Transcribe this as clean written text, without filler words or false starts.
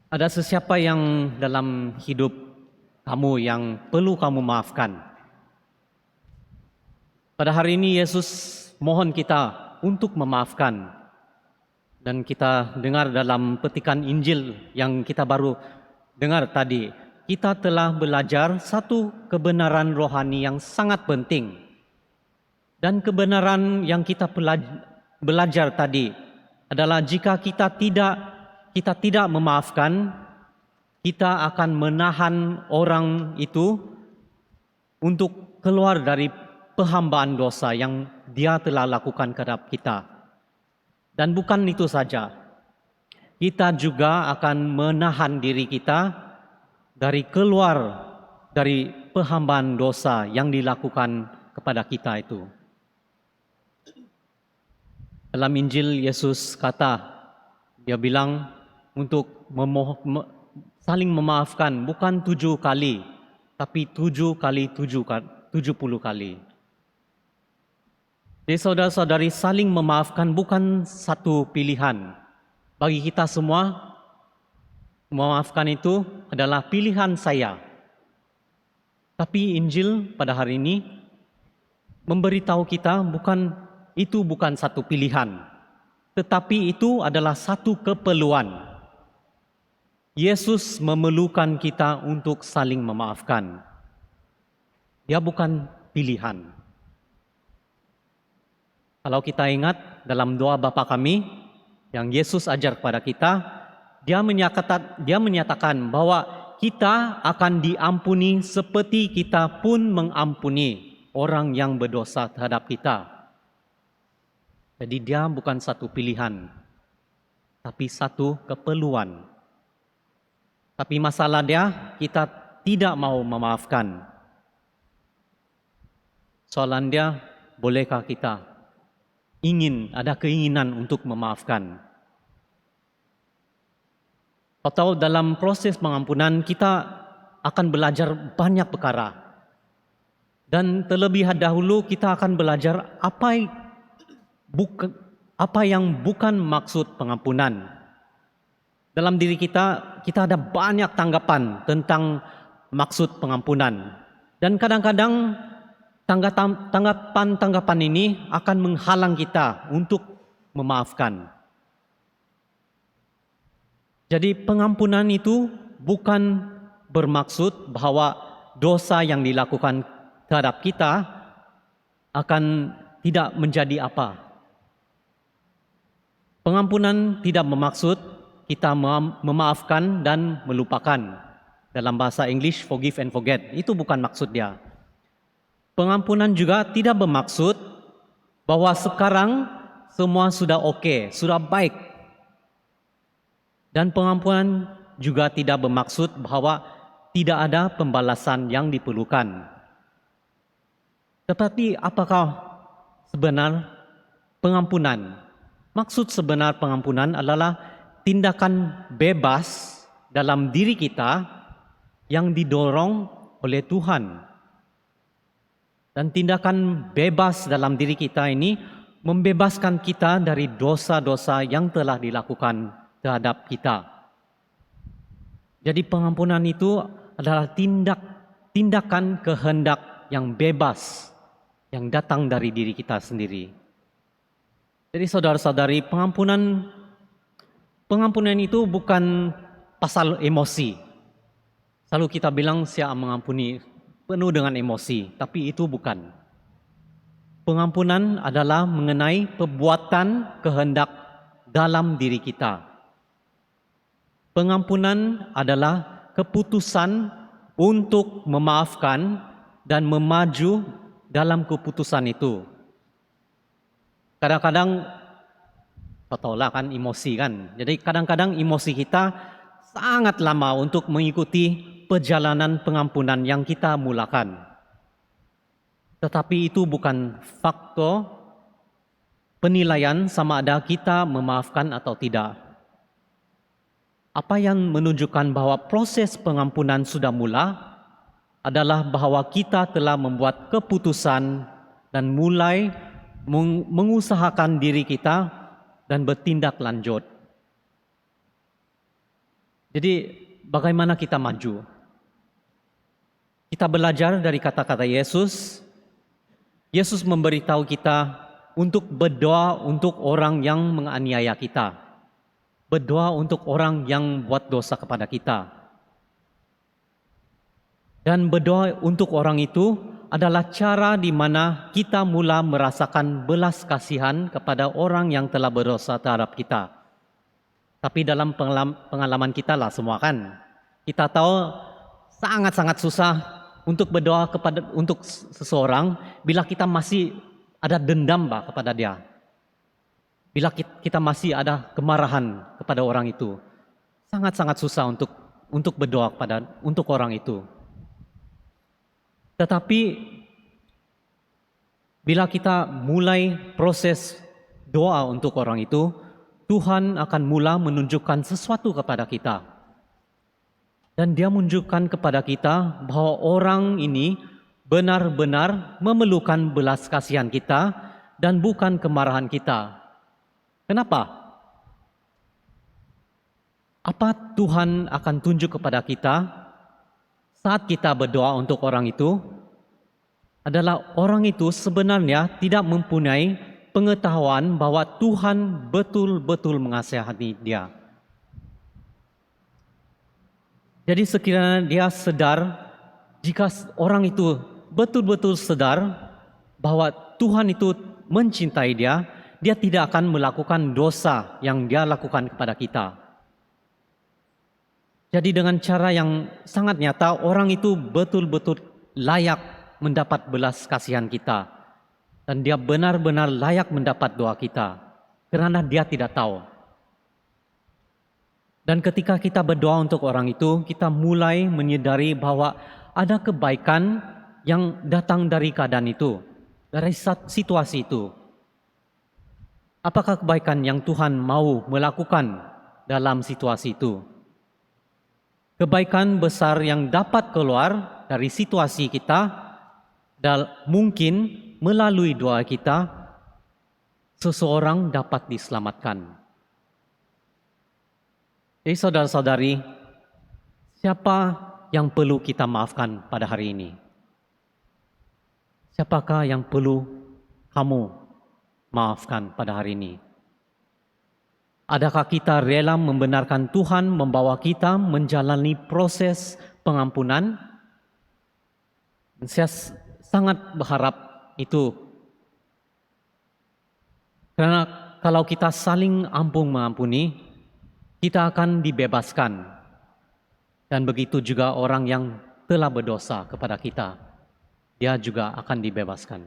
Ada sesiapa yang dalam hidup kamu yang perlu kamu maafkan. Pada hari ini Yesus mohon kita untuk memaafkan. Dan kita dengar dalam petikan Injil yang kita baru dengar tadi. Kita telah belajar satu kebenaran rohani yang sangat penting. Dan kebenaran yang kita belajar tadi adalah jika kita tidak memaafkan, kita akan menahan orang itu untuk keluar dari penghambaan dosa yang dia telah lakukan terhadap kita. Dan bukan itu saja, kita juga akan menahan diri kita dari keluar dari penghambaan dosa yang dilakukan kepada kita itu. Dalam Injil Yesus kata, dia bilang untuk saling memaafkan bukan 7 kali, tapi 7 kali 70 kali. Jadi saudara-saudari, saling memaafkan bukan satu pilihan. Bagi kita semua, memaafkan itu adalah pilihan saya. Tapi Injil pada hari ini memberitahu kita itu bukan satu pilihan, tetapi itu adalah satu keperluan. Yesus memerlukan kita untuk saling memaafkan. Dia bukan pilihan. Kalau kita ingat dalam doa Bapa kami yang Yesus ajar kepada kita, dia menyatakan bahwa kita akan diampuni seperti kita pun mengampuni orang yang berdosa terhadap kita. Jadi dia bukan satu pilihan, tapi satu keperluan. Tapi masalah dia, kita tidak mau memaafkan. Soalan dia, bolehkah kita ada keinginan untuk memaafkan? Atau dalam proses pengampunan kita akan belajar banyak perkara. Dan terlebih dahulu kita akan belajar apa yang bukan maksud pengampunan. Dalam diri kita ada banyak tanggapan tentang maksud pengampunan. Dan kadang-kadang tanggapan ini akan menghalang kita untuk memaafkan. Jadi pengampunan itu bukan bermaksud bahwa dosa yang dilakukan terhadap kita akan tidak menjadi apa. Pengampunan tidak bermaksud kita memaafkan dan melupakan. Dalam bahasa English, forgive and forget. Itu bukan maksud dia. Pengampunan juga tidak bermaksud bahwa sekarang semua sudah oke, sudah baik. Dan pengampunan juga tidak bermaksud bahwa tidak ada pembalasan yang diperlukan. Tetapi apakah sebenar pengampunan? Maksud sebenar pengampunan adalah tindakan bebas dalam diri kita yang didorong oleh Tuhan. Dan tindakan bebas dalam diri kita ini membebaskan kita dari dosa-dosa yang telah dilakukan terhadap kita. Jadi pengampunan itu adalah tindakan kehendak yang bebas yang datang dari diri kita sendiri. Jadi saudara-saudari, pengampunan itu bukan pasal emosi. Selalu kita bilang siap mengampuni penuh dengan emosi, tapi itu bukan. Pengampunan adalah mengenai perbuatan kehendak dalam diri kita. Pengampunan adalah keputusan untuk memaafkan dan memaju dalam keputusan itu. Kadang-kadang, tahulah kan emosi kan. Jadi kadang-kadang emosi kita sangat lama untuk mengikuti perjalanan pengampunan yang kita mulakan. Tetapi itu bukan faktor penilaian sama ada kita memaafkan atau tidak. Apa yang menunjukkan bahwa proses pengampunan sudah mula adalah bahwa kita telah membuat keputusan dan mulai mengusahakan diri kita dan bertindak lanjut. Jadi bagaimana kita maju? Kita belajar dari kata-kata Yesus. Yesus memberitahu kita untuk berdoa untuk orang yang menganiaya kita. Berdoa untuk orang yang buat dosa kepada kita. Dan berdoa untuk orang itu adalah cara di mana kita mula merasakan belas kasihan kepada orang yang telah berdosa terhadap kita. Tapi dalam pengalaman kita lah semua kan, kita tahu sangat-sangat susah untuk berdoa untuk seseorang bila kita masih ada dendam kepada dia. Bila kita masih ada kemarahan kepada orang itu, sangat-sangat susah untuk berdoa untuk orang itu. Tetapi bila kita mulai proses doa untuk orang itu, Tuhan akan mula menunjukkan sesuatu kepada kita. Dan Dia menunjukkan kepada kita bahwa orang ini benar-benar memerlukan belas kasihan kita dan bukan kemarahan kita. Kenapa? Apa Tuhan akan tunjuk kepada kita saat kita berdoa untuk orang itu? Adalah orang itu sebenarnya tidak mempunyai pengetahuan bahwa Tuhan betul-betul mengasihani dia. Jadi sekiranya dia sadar, jika orang itu betul-betul sadar bahwa Tuhan itu mencintai dia, dia tidak akan melakukan dosa yang dia lakukan kepada kita. Jadi dengan cara yang sangat nyata, orang itu betul-betul layak mendapat belas kasihan kita. Dan dia benar-benar layak mendapat doa kita. Kerana dia tidak tahu. Dan ketika kita berdoa untuk orang itu, kita mulai menyadari bahwa ada kebaikan yang datang dari keadaan itu. Dari situasi itu. Apakah kebaikan yang Tuhan mau melakukan dalam situasi itu? Kebaikan besar yang dapat keluar dari situasi kita dan mungkin melalui doa kita, seseorang dapat diselamatkan. Jadi saudara-saudari, siapa yang perlu kita maafkan pada hari ini? Siapakah yang perlu kamu maafkan pada hari ini? Adakah kita rela membenarkan Tuhan membawa kita menjalani proses pengampunan? Saya sangat berharap itu. Karena kalau kita saling ampun mengampuni, kita akan dibebaskan. Dan begitu juga orang yang telah berdosa kepada kita, dia juga akan dibebaskan.